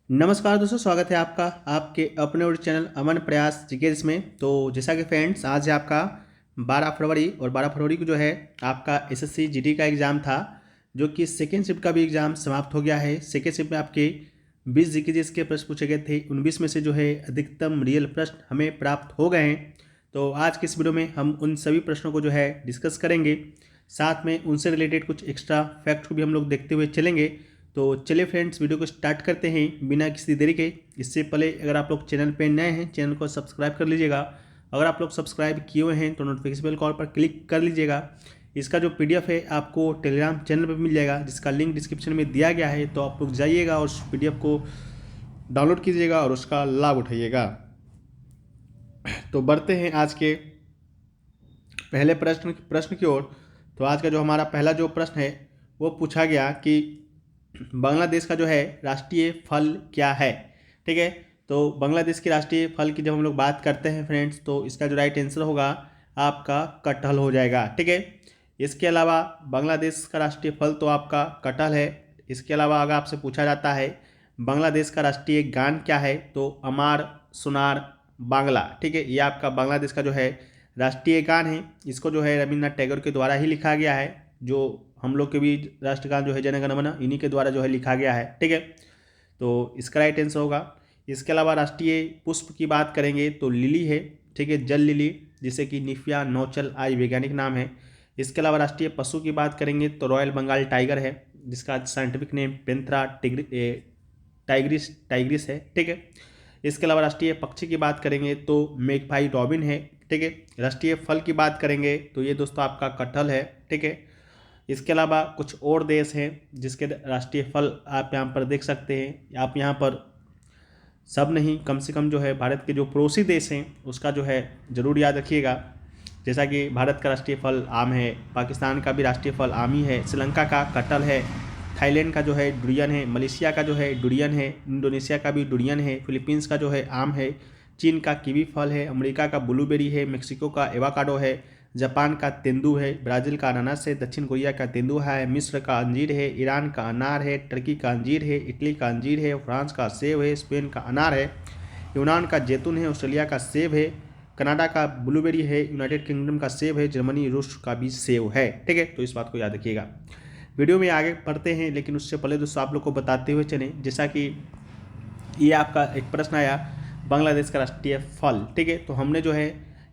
नमस्कार दोस्तों, स्वागत है आपका आपके अपने और चैनल अमन प्रयास जीकेएस में। तो जैसा कि फ्रेंड्स, आज है आपका 12 फरवरी और 12 फरवरी को जो है आपका एसएससी जीडी का एग्ज़ाम था, जो कि सेकेंड शिफ्ट का भी एग्ज़ाम समाप्त हो गया है। सेकेंड शिफ्ट में आपके 20 जीकेएस के प्रश्न पूछे गए थे, 19 में से जो है अधिकतम रियल प्रश्न हमें प्राप्त हो गए हैं। तो आज के इस वीडियो में हम उन सभी प्रश्नों को जो है डिस्कस करेंगे, साथ में उनसे रिलेटेड कुछ एक्स्ट्रा फैक्ट को भी हम लोग देखते हुए चलेंगे। तो चलिए फ्रेंड्स, वीडियो को स्टार्ट करते हैं बिना किसी देरी के। इससे पहले अगर आप लोग चैनल पे नए हैं, चैनल को सब्सक्राइब कर लीजिएगा। अगर आप लोग सब्सक्राइब किए हुए हैं तो नोटिफिकेशन बेल कॉल पर क्लिक कर लीजिएगा। इसका जो पीडीएफ है आपको टेलीग्राम चैनल पर मिल जाएगा, जिसका लिंक डिस्क्रिप्शन में दिया गया है। तो आप लोग जाइएगा और उस पीडीएफ को डाउनलोड कीजिएगा और उसका लाभ उठाइएगा। तो बढ़ते हैं आज के पहले प्रश्न की ओर। तो आज का जो हमारा पहला जो प्रश्न है वो पूछा गया कि बांग्लादेश का जो है राष्ट्रीय फल क्या है। ठीक है, तो बांग्लादेश के राष्ट्रीय फल की जब हम लोग बात करते हैं फ्रेंड्स, तो इसका जो राइट आंसर होगा आपका कटहल हो जाएगा। ठीक है, इसके अलावा बांग्लादेश का राष्ट्रीय फल तो आपका कटहल है। इसके अलावा अगर आपसे पूछा जाता है बांग्लादेश का राष्ट्रीय गान क्या है, तो अमार सुनार बांग्ला। ठीक है, ये आपका बांग्लादेश का जो है राष्ट्रीय गान है। इसको जो है रविन्द्रनाथ टैगोर के द्वारा ही लिखा गया है। जो हम लोग के भी राष्ट्रगान जो है जन गण मन इन्हीं के द्वारा जो है लिखा गया है। ठीक है, तो इसका राइट आंसर होगा। इसके अलावा राष्ट्रीय पुष्प की बात करेंगे तो लिली है। ठीक है, जल लिली, जिसे कि निफिया नौचल आज वैज्ञानिक नाम है। इसके अलावा राष्ट्रीय पशु की बात करेंगे तो रॉयल बंगाल टाइगर है, जिसका साइंटिफिक नेम पेंथ्रा टाइग्रिस है। ठीक है, इसके अलावा राष्ट्रीय पक्षी की बात करेंगे तो मेघपाई रॉबिन है। ठीक है, राष्ट्रीय फल की बात करेंगे तो ये दोस्तों आपका कटहल है। ठीक है, इसके अलावा कुछ और देश हैं जिसके राष्ट्रीय फल आप यहाँ पर देख सकते हैं। आप यहाँ पर सब नहीं, कम से कम जो है भारत के जो पड़ोसी देश हैं उसका जो है ज़रूर याद रखिएगा। जैसा कि भारत का राष्ट्रीय फल आम है, पाकिस्तान का भी राष्ट्रीय फल आम ही है, श्रीलंका का कटहल है, थाईलैंड का जो है डुरियन है, मलेशिया का जो है डुरियन है, इंडोनेशिया का भी डुरियन है, फिलीपींस का जो है आम है, चीन का कीवी फल है, अमेरिका का ब्लूबेरी है, मेक्सिको का एवाकाडो है, जापान का तेंदू है, ब्राज़ील का अनानास है, दक्षिण कोरिया का तेंदू है, मिस्र का अंजीर है, ईरान का अनार है, टर्की का अंजीर है, इटली का अंजीर है, फ्रांस का सेब है, स्पेन का अनार है, यूनान का जैतून है, ऑस्ट्रेलिया का सेब है, कनाडा का ब्लूबेरी है, यूनाइटेड किंगडम का सेब है, जर्मनी रूस का भी सेब है। ठीक है, तो इस बात को याद रखिएगा। वीडियो में आगे बढ़ते हैं, लेकिन उससे पहले दोस्तों आप लोग को बताते हुए चलें, जैसा कि ये आपका एक प्रश्न आया बांग्लादेश का राष्ट्रीय फल। ठीक है, तो हमने जो है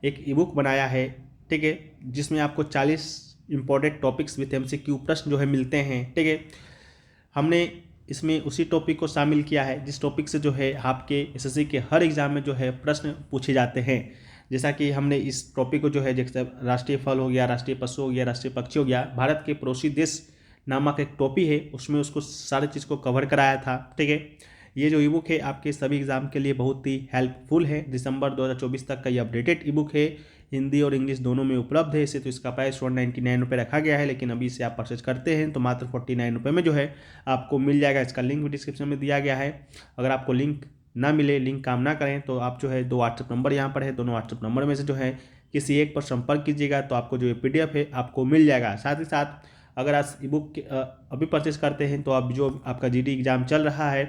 एक ई बुक बनाया है। ठीक है, जिसमें आपको 40 इंपॉर्टेंट टॉपिक्स विथ एमसीक्यू प्रश्न जो है मिलते हैं। ठीक है, हमने इसमें उसी टॉपिक को शामिल किया है जिस टॉपिक से जो है आपके एसएससी के हर एग्जाम में जो है प्रश्न पूछे जाते हैं। जैसा कि हमने इस टॉपिक को जो है, जैसे राष्ट्रीय फल हो गया, राष्ट्रीय पशु हो गया, राष्ट्रीय पक्षी हो गया, भारत के पड़ोसी देश नामक एक टॉपिक है, उसमें उसको सारी चीज़ को कवर कराया था। ठीक है, ये जो ई बुक है आपके सभी एग्जाम के लिए बहुत ही हेल्पफुल है। दिसंबर 2024 तक का ये अपडेटेड ई बुक है, हिंदी और इंग्लिश दोनों में उपलब्ध है। इसे तो इसका प्राइस 199 रुपये रखा गया है, लेकिन अभी इसे आप परचेज करते हैं तो मात्र 49 रुपये में जो है आपको मिल जाएगा। इसका लिंक भी डिस्क्रिप्शन में दिया गया है। अगर आपको लिंक ना मिले, लिंक काम ना करें, तो आप जो है 2 व्हाट्सएप नंबर यहाँ पर है, दोनों व्हाट्सएप नंबर में से जो है किसी एक पर संपर्क कीजिएगा, तो आपको जो PDF है आपको मिल जाएगा। साथ ही साथ अगर आप ई बुक अभी परचेज करते हैं तो आप जो आपका जीडी एग्ज़ाम चल रहा है,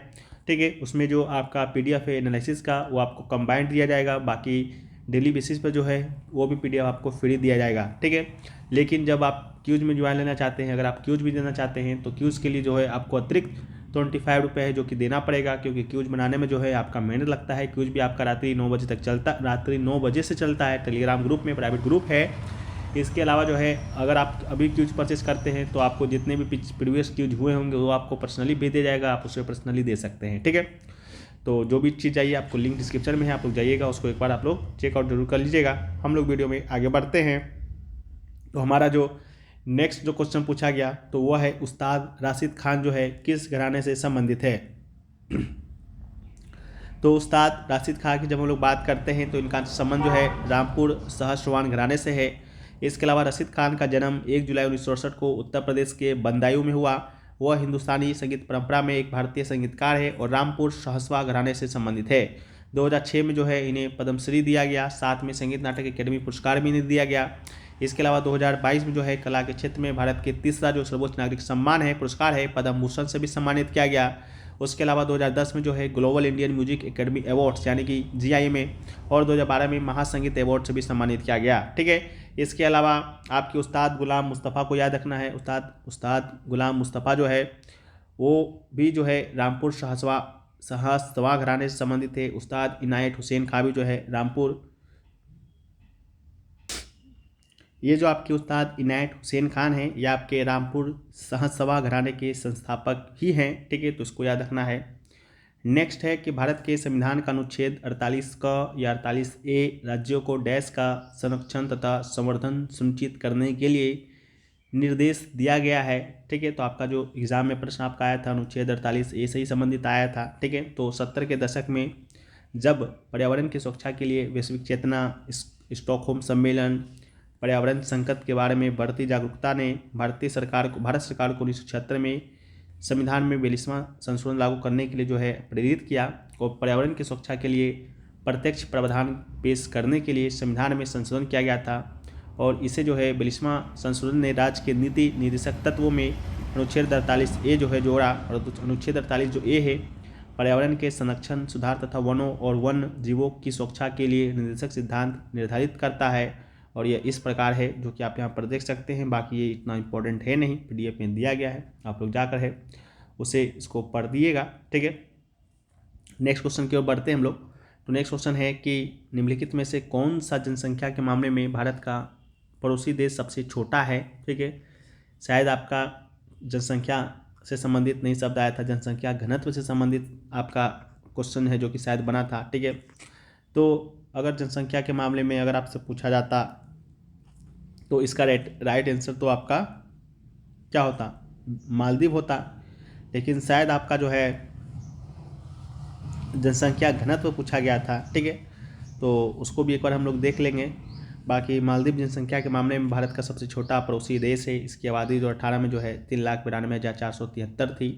ठीक है, उसमें जो आपका PDF है एनालिसिस का, वो आपको कंबाइंड दिया जाएगा। बाकी डेली बेसिस पर जो है वो भी PDF आपको फ्री दिया जाएगा। ठीक है, लेकिन जब आप क्यूज में ज्वाइन लेना चाहते हैं, अगर आप क्यूज भी देना चाहते हैं, तो क्यूज के लिए जो है आपको अतिरिक्त 25 रुपये है जो कि देना पड़ेगा, क्योंकि क्यूज बनाने में जो है आपका मेहनत लगता है। क्यूज भी आपका रात्रि 9 बजे तक चलता, रात्रि 9 बजे से चलता है। टेलीग्राम ग्रुप में, प्राइवेट ग्रुप है। इसके अलावा जो है अगर आप अभी क्यूज परचेस करते हैं तो आपको जितने भी प्रीवियस क्यूज हुए होंगे वो आपको पर्सनली भेज दिया जाएगा, आप उसे पर्सनली दे सकते हैं। ठीक है, तो जो भी चीज़ चाहिए आपको लिंक डिस्क्रिप्शन में है, आप लोग जाइएगा, उसको एक बार आप लोग चेकआउट जरूर कर लीजिएगा। हम लोग वीडियो में आगे बढ़ते हैं। तो हमारा जो नेक्स्ट जो क्वेश्चन पूछा गया तो वह है उस्ताद राशिद खान जो है किस घराने से संबंधित है। तो उस्ताद राशिद खान की जब हम लोग बात करते हैं तो इनका संबंध जो है रामपुर सहस्रवान घराने से है। इसके अलावा राशिद खान का जन्म 1 जुलाई 1968 को उत्तर प्रदेश के बदायूं में हुआ। वह हिंदुस्तानी संगीत परंपरा में एक भारतीय संगीतकार है और रामपुर सहसवा घराने से संबंधित है। 2006 में जो है इन्हें पद्मश्री दिया गया, साथ में संगीत नाटक अकेडमी पुरस्कार भी इन्हें दिया गया। इसके अलावा 2022 में जो है कला के क्षेत्र में भारत के तीसरा जो सर्वोच्च नागरिक सम्मान है, पुरस्कार है, पद्म भूषण से भी सम्मानित किया गया। उसके अलावा 2010 में जो है global Indian music academy awards यानी कि GI में, और 2012 में महासंगीत अवार्ड से भी सम्मानित किया गया। ठीक है, इसके अलावा आपके उस्ताद गुलाम मुस्तफ़ा को याद रखना है। उस्ताद गुलाम मुस्तफ़ा जो है वो भी जो है रामपुर शाहसवा घराने से संबंधित थे। उस्ताद इनायत हुसैन खां भी जो है रामपुर, ये जो आपके उस्ताद इनायत हुसैन खान हैं ये आपके रामपुर शाहसवा घराने के संस्थापक ही हैं। ठीक है, तो इसको याद रखना है। नेक्स्ट है कि भारत के संविधान का अनुच्छेद 48 का या 48A राज्यों को डैश का संरक्षण तथा संवर्धन सुनिश्चित करने के लिए निर्देश दिया गया है। ठीक है, तो आपका जो एग्ज़ाम में प्रश्न आपका आया था अनुच्छेद 48A से ही संबंधित आया था। ठीक है, तो 70 के दशक में जब पर्यावरण की सुरक्षा के लिए वैश्विक चेतना, स्टॉकहोम सम्मेलन, पर्यावरण संकट के बारे में बढ़ती जागरूकता ने भारत सरकार को 1976 में संविधान में 42वां संशोधन लागू करने के लिए जो है प्रेरित किया, और पर्यावरण की सुरक्षा के लिए प्रत्यक्ष प्रावधान पेश करने के लिए संविधान में संशोधन किया गया था। और इसे जो है 42वां संशोधन ने राज्य के नीति निर्देशक तत्वों में अनुच्छेद 48A जो है जोड़ा, और अनुच्छेद 48 जो A है पर्यावरण के संरक्षण, सुधार तथा वनों और वन जीवों की सुरक्षा के लिए निर्देशक सिद्धांत निर्धारित करता है। और यह इस प्रकार है जो कि आप यहाँ पर देख सकते हैं। बाकी ये इतना इम्पोर्टेंट है नहीं, PDF में दिया गया है, आप लोग जाकर है उसे इसको पढ़ दिएगा। ठीक है, नेक्स्ट क्वेश्चन की ओर बढ़ते हैं हम लोग। तो नेक्स्ट क्वेश्चन है कि निम्नलिखित में से कौन सा जनसंख्या के मामले में भारत का पड़ोसी देश सबसे छोटा है। ठीक है, शायद आपका जनसंख्या से संबंधित नहीं शब्द आया था, जनसंख्या घनत्व से संबंधित आपका क्वेश्चन है जो कि शायद बना था। ठीक है, तो अगर जनसंख्या के मामले में अगर आपसे पूछा जाता तो इसका राइट आंसर तो आपका क्या होता, मालदीव होता। लेकिन शायद आपका जो है जनसंख्या घनत्व पूछा गया था। ठीक है, तो उसको भी एक बार हम लोग देख लेंगे। बाकी मालदीव जनसंख्या के मामले में भारत का सबसे छोटा पड़ोसी देश है। इसकी आबादी 2018 में जो है 3,92,473 थी।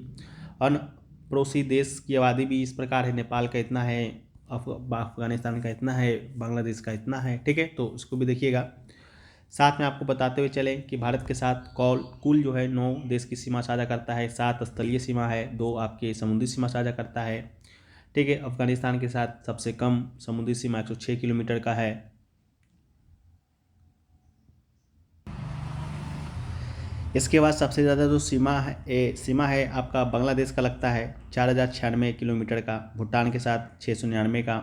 अन्य पड़ोसी देश की आबादी भी इस प्रकार है, नेपाल का इतना है, अफगानिस्तान का इतना है, बांग्लादेश का इतना है। ठीक है, तो उसको भी देखिएगा। साथ में आपको बताते हुए चलें कि भारत के साथ कुल जो है 9 देश की सीमा साझा करता है, 7 स्थलीय सीमा है, 2 आपके समुद्री सीमा साझा करता है। ठीक है, अफगानिस्तान के साथ सबसे कम समुद्री सीमा 106 किलोमीटर का है। इसके बाद सबसे ज़्यादा जो सीमा है आपका बांग्लादेश का लगता है 4096 किलोमीटर का, भूटान के साथ 699 का,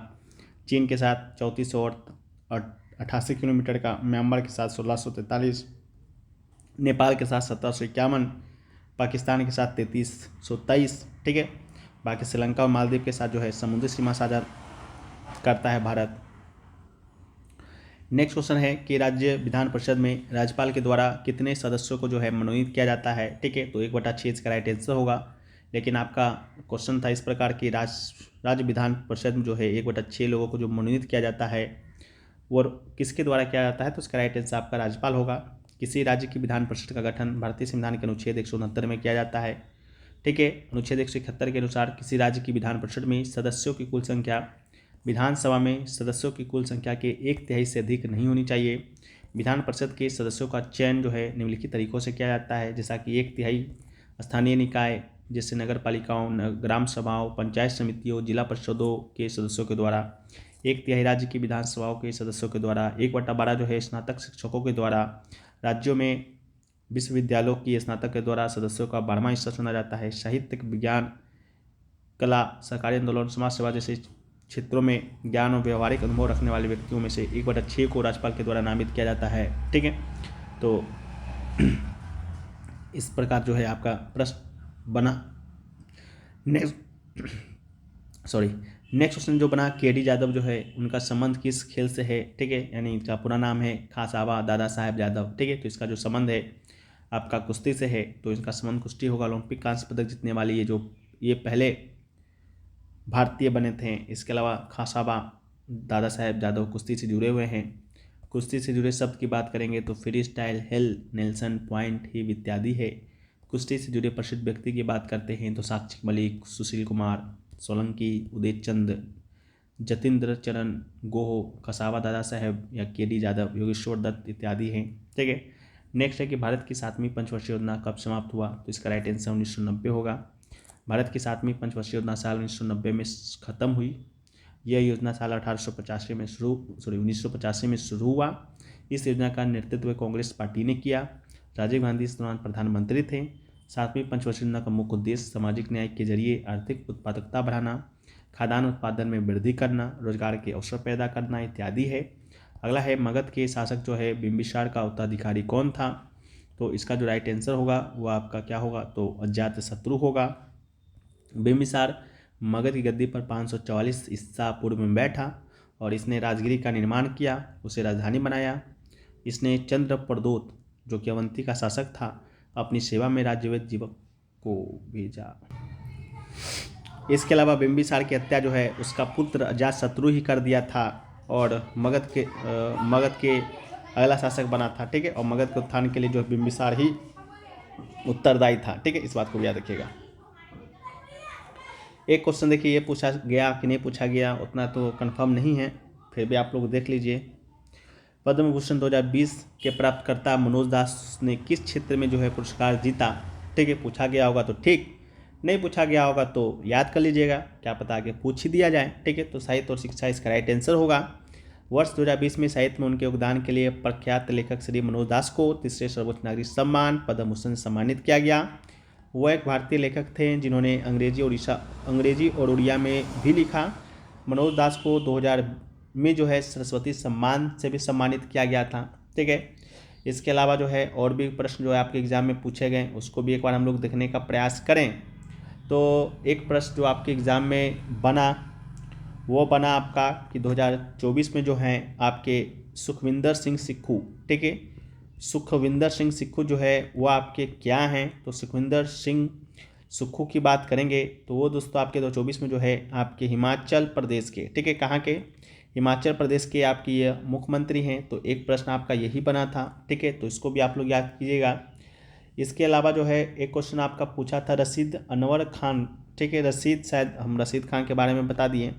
चीन के साथ 3488 किलोमीटर का, म्यांमार के साथ 1643, नेपाल के साथ 1751, पाकिस्तान के साथ 3323। ठीक है, बाकी श्रीलंका और मालदीव के साथ जो है समुद्री सीमा साझा करता है भारत। नेक्स्ट क्वेश्चन है कि राज्य विधान परिषद में राज्यपाल के द्वारा कितने सदस्यों को जो है मनोनीत किया जाता है। ठीक है, तो 1/6 इसका राइट आंसर होगा। लेकिन आपका क्वेश्चन था इस प्रकार की राज्य विधान परिषद में जो है 1/6 लोगों को जो मनोनीत किया जाता है वो किसके द्वारा किया जाता है, तो इसका राइट आंसर आपका राज्यपाल होगा। किसी राज्य की विधान परिषद का गठन भारतीय संविधान के अनुच्छेद 169 में किया जाता है। ठीक है, अनुच्छेद 171 के अनुसार किसी राज्य की विधान परिषद में सदस्यों की कुल संख्या विधानसभा में सदस्यों की कुल संख्या के 1/3 से अधिक नहीं होनी चाहिए। विधान परिषद के सदस्यों का चयन जो है निम्नलिखित तरीकों से किया जाता है, जैसा कि 1/3 स्थानीय निकाय जैसे नगर पालिकाओं, ग्राम सभाओं, पंचायत समितियों, जिला परिषदों के सदस्यों के द्वारा, 1/3 राज्य की विधानसभाओं के सदस्यों के द्वारा, 1/12 जो है स्नातक शिक्षकों के द्वारा, राज्यों में विश्वविद्यालयों की स्नातक के द्वारा सदस्यों का 12वां हिस्सा चुना जाता है। साहित्य, विज्ञान, कला, सरकारी आंदोलन, समाज सेवा जैसे क्षेत्रों में ज्ञान और व्यवहारिक अनुभव रखने वाले व्यक्तियों में से 1/6 को राज्यपाल के द्वारा नामित किया जाता है। ठीक है, तो इस प्रकार जो है आपका प्रश्न बना। नेक्स्ट क्वेश्चन जो बना, KD यादव जो है उनका संबंध किस खेल से है। ठीक है, यानी इनका पूरा नाम है खासाबा दादा साहेब यादव। ठीक है, तो इसका जो संबंध है आपका कुश्ती से है, तो इसका संबंध कुश्ती होगा। ओलंपिक कांस्य पदक जीतने वाली ये पहले भारतीय बने थे। इसके अलावा खासाबा दादा साहेब यादव कुश्ती से जुड़े हुए हैं। कुश्ती से जुड़े शब्द की बात करेंगे तो फ्री स्टाइल, हिल, नेल्सन, पॉइंट, हिव इत्यादि है। कुश्ती से जुड़े प्रसिद्ध व्यक्ति की बात करते हैं तो साक्षी मलिक, सुशील कुमार सोलंकी, उदय चंद, जतिंद्र चरण गोह, कसावा दादा साहेब या KD यादव, योगेश्वर दत्त इत्यादि हैं। ठीक है, नेक्स्ट है कि भारत की 7वीं पंचवर्षीय योजना कब समाप्त हुआ, तो इसका राइट आंसर 1990 होगा। भारत की 7वीं पंचवर्षीय योजना साल 1990 में ख़त्म हुई। यह योजना साल 1985 में शुरू हुआ। इस योजना का नेतृत्व कांग्रेस पार्टी ने किया। राजीव गांधी इस दौरान प्रधानमंत्री थे। 7वीं पंचवर्षीय योजना का मुख्य उद्देश्य सामाजिक न्याय के जरिए आर्थिक उत्पादकता बढ़ाना, खाद्यान्न उत्पादन में वृद्धि करना, रोजगार के अवसर पैदा करना इत्यादि है। अगला है मगध के शासक जो है बिंबिसार का उत्तराधिकारी कौन था? तो इसका जो राइट आंसर होगा वो आपका क्या होगा? तो अजातशत्रु होगा। बिंबिसार मगध की गद्दी पर 544 ईसा पूर्व में बैठा और इसने राजगिरी का निर्माण किया, उसे राजधानी बनाया। इसने चंद्रप्रदोत जो कि अवंती का शासक था अपनी सेवा में राज्यवैद्य जीवक को भेजा। इसके अलावा बिंबिसार की हत्या जो है उसका पुत्र अजातशत्रु ही कर दिया था और मगध के अगला शासक बना था। ठीक है, और मगध के उत्थान के लिए जो बिंबिसार ही उत्तरदायी था। ठीक है, इस बात को भी याद रखिएगा। एक क्वेश्चन देखिए, ये पूछा गया कि नहीं पूछा गया उतना तो कंफर्म नहीं है, फिर भी आप लोग देख लीजिए। पद्म भूषण 2020 के प्राप्तकर्ता मनोज दास ने किस क्षेत्र में जो है पुरस्कार जीता? ठीक है, पूछा गया होगा तो ठीक, नहीं पूछा गया होगा तो याद कर लीजिएगा, क्या पता आगे पूछ ही दिया जाए। ठीक है, तो साहित्य और शिक्षा इसका राइट आंसर होगा। वर्ष 2020 में साहित्य में उनके योगदान के लिए प्रख्यात लेखक श्री मनोज दास को तीसरे सर्वोच्च नागरिक सम्मान पद्म भूषण से सम्मानित किया गया। वो एक भारतीय लेखक थे जिन्होंने अंग्रेजी और उड़िया में भी लिखा। मनोज दास को 2000 में जो है सरस्वती सम्मान से भी सम्मानित किया गया था। ठीक है, इसके अलावा जो है और भी प्रश्न जो है आपके एग्जाम में पूछे गए उसको भी एक बार हम लोग देखने का प्रयास करें। तो एक प्रश्न जो आपके एग्ज़ाम में बना वो बना आपका कि 2024 में जो हैं आपके सुखविंदर सिंह सिक्खू। ठीक है, सुखविंदर सिंह सिक्खू जो है वो आपके क्या हैं? तो सुखविंदर सिंह सुक्खू की बात करेंगे तो वो दोस्तों आपके 2024 में जो है आपके हिमाचल प्रदेश के, ठीक है, कहाँ के? हिमाचल प्रदेश के आपके ये मुख्यमंत्री हैं। तो एक प्रश्न आपका यही बना था। ठीक है, तो इसको भी आप लोग याद कीजिएगा। इसके अलावा जो है एक क्वेश्चन आपका पूछा था रशीद अनवर खान। ठीक है, रशीद शायद हम रशीद खान के बारे में बता दिए,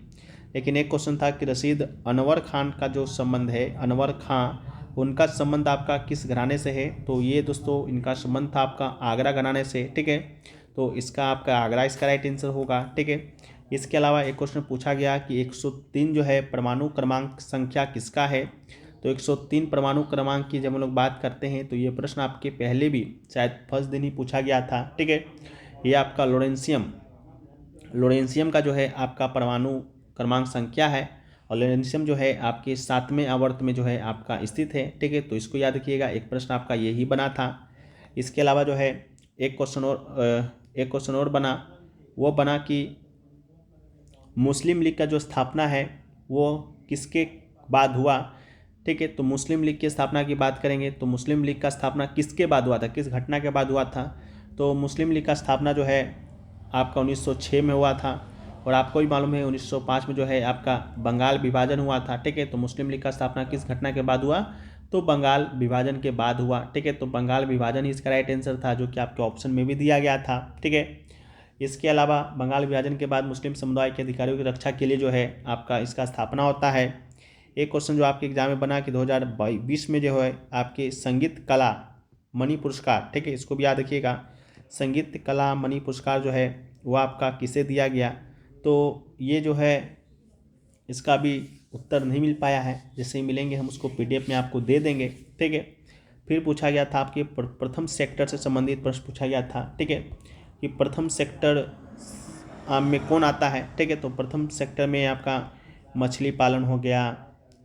लेकिन एक क्वेश्चन था कि रशीद अनवर खान का जो संबंध है, अनवर खान, उनका संबंध आपका किस घराने से है? तो ये दोस्तों इनका संबंध था आपका आगरा घराने से। ठीक है, तो इसका आपका आगरा इसका राइट आंसर होगा। ठीक है, इसके अलावा एक क्वेश्चन पूछा गया कि 103 जो है परमाणु क्रमांक संख्या किसका है? तो 103 परमाणु क्रमांक की जब हम लोग बात करते हैं तो ये प्रश्न आपके पहले भी शायद फर्स्ट दिन ही पूछा गया था। ठीक है, ये आपका लोरेंशियम का जो है आपका परमाणु क्रमांक संख्या है और लोरेंशियम जो है आपके 7वें आवर्त में जो है आपका स्थित है। ठीक है, तो इसको याद रखिएगा, एक प्रश्न आपका यही बना था। इसके अलावा जो है एक क्वेश्चन और बना, वो बना कि मुस्लिम लीग का जो स्थापना है वो किसके बाद हुआ? ठीक है, तो मुस्लिम लीग की स्थापना की बात करेंगे तो मुस्लिम लीग का स्थापना किसके बाद हुआ था, किस घटना के बाद हुआ था? तो मुस्लिम लीग का स्थापना जो है आपका 1906 में हुआ था और आपको भी मालूम है 1905 में जो है आपका बंगाल विभाजन हुआ था। ठीक है, तो मुस्लिम लीग का स्थापना किस घटना के बाद हुआ? तो बंगाल विभाजन के बाद हुआ। ठीक है, तो बंगाल विभाजन ही इसका राइट आंसर था जो कि आपके ऑप्शन में भी दिया गया था। ठीक है, इसके अलावा बंगाल विभाजन के बाद मुस्लिम समुदाय के अधिकारियों की रक्षा के लिए जो है आपका इसका स्थापना होता है। एक क्वेश्चन जो आपके एग्जाम में बना कि 2020 में जो है आपके संगीत कला मणि पुरस्कार, ठीक है, इसको भी याद रखिएगा, संगीत कला मणि पुरस्कार जो है वो आपका किसे दिया गया? तो ये जो है इसका भी उत्तर नहीं मिल पाया है, जैसे ही मिलेंगे हम उसको PDF में आपको दे देंगे। ठीक है, फिर पूछा गया था आपके प्रथम सेक्टर से संबंधित प्रश्न पूछा गया था। ठीक है, कि प्रथम सेक्टर में कौन आता है? ठीक है, तो प्रथम सेक्टर में आपका मछली पालन हो गया,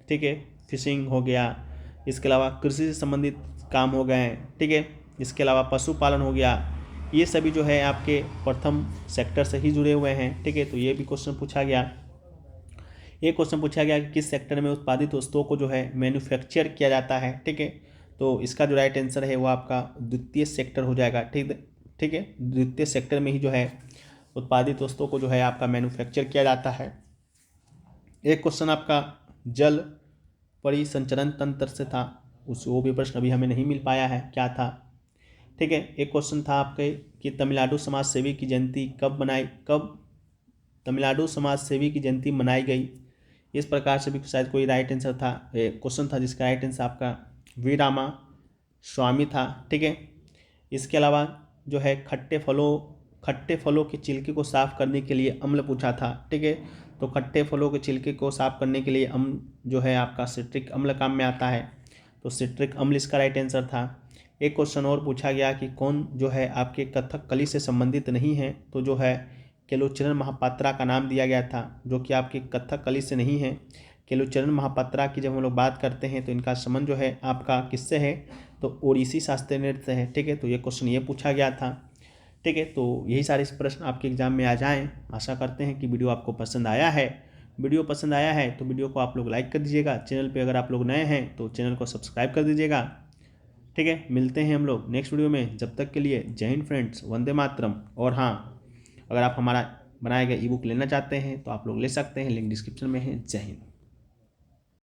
ठीक है, फिशिंग हो गया, इसके अलावा कृषि से संबंधित काम हो गए, ठीक है, इसके अलावा पशुपालन हो गया, ये सभी जो है आपके प्रथम सेक्टर से ही जुड़े हुए हैं। ठीक है, तो ये भी क्वेश्चन पूछा गया। एक क्वेश्चन पूछा गया कि किस सेक्टर में उत्पादित वस्तुओं को जो है मैन्युफैक्चर किया जाता है? ठीक है, तो इसका जो राइट आंसर है वो आपका द्वितीय सेक्टर हो जाएगा। ठीक है, द्वितीय सेक्टर में ही जो है उत्पादित वस्तुओं को जो है आपका मैन्युफैक्चर किया जाता है। एक क्वेश्चन आपका जल परिसंचरण तंत्र से था, वो भी प्रश्न अभी हमें नहीं मिल पाया है, क्या था? ठीक है, एक क्वेश्चन था आपके कि तमिलनाडु समाज सेवी की जयंती कब तमिलनाडु समाज सेवी की जयंती मनाई गई? इस प्रकार से भी शायद कोई राइट आंसर था, क्वेश्चन था जिसका राइट आंसर आपका वी रामा स्वामी था। ठीक है, इसके अलावा जो है खट्टे फलों खट्टे फलों के छिलके को साफ करने के लिए अम्ल पूछा था। ठीक है, तो खट्टे फलों के छिलके को साफ करने के लिए अम्ल जो है आपका सिट्रिक अम्ल काम में आता है, तो सिट्रिक अम्ल इसका राइट आंसर था। एक क्वेश्चन और पूछा गया कि कौन जो है आपके कथकली से संबंधित नहीं है, तो जो है केलुचरण महापात्रा का नाम दिया गया था, जो कि आपके कथकली से नहीं है। केलुचरण महापात्रा की जब हम लोग बात करते हैं तो इनका संबंध जो है आपका किससे है, तो ओडिसी शास्त्रीय नृत्य है। ठीक है, तो ये क्वेश्चन ये पूछा गया था। ठीक है, तो यही सारे प्रश्न आपके एग्जाम में आ जाएं। आशा करते हैं कि वीडियो आपको पसंद आया है। वीडियो पसंद आया है तो वीडियो को आप लोग लाइक कर दीजिएगा। चैनल पे अगर आप लोग नए हैं तो चैनल को सब्सक्राइब कर दीजिएगा। ठीक है, मिलते हैं हम लोग नेक्स्ट वीडियो में। जब तक के लिए जय हिंद फ्रेंड्स, वंदे मातरम। और हाँ, अगर आप हमारा बनाए गए ई बुक लेना चाहते हैं तो आप लोग ले सकते हैं, लिंक डिस्क्रिप्शन में है। जय हिंद।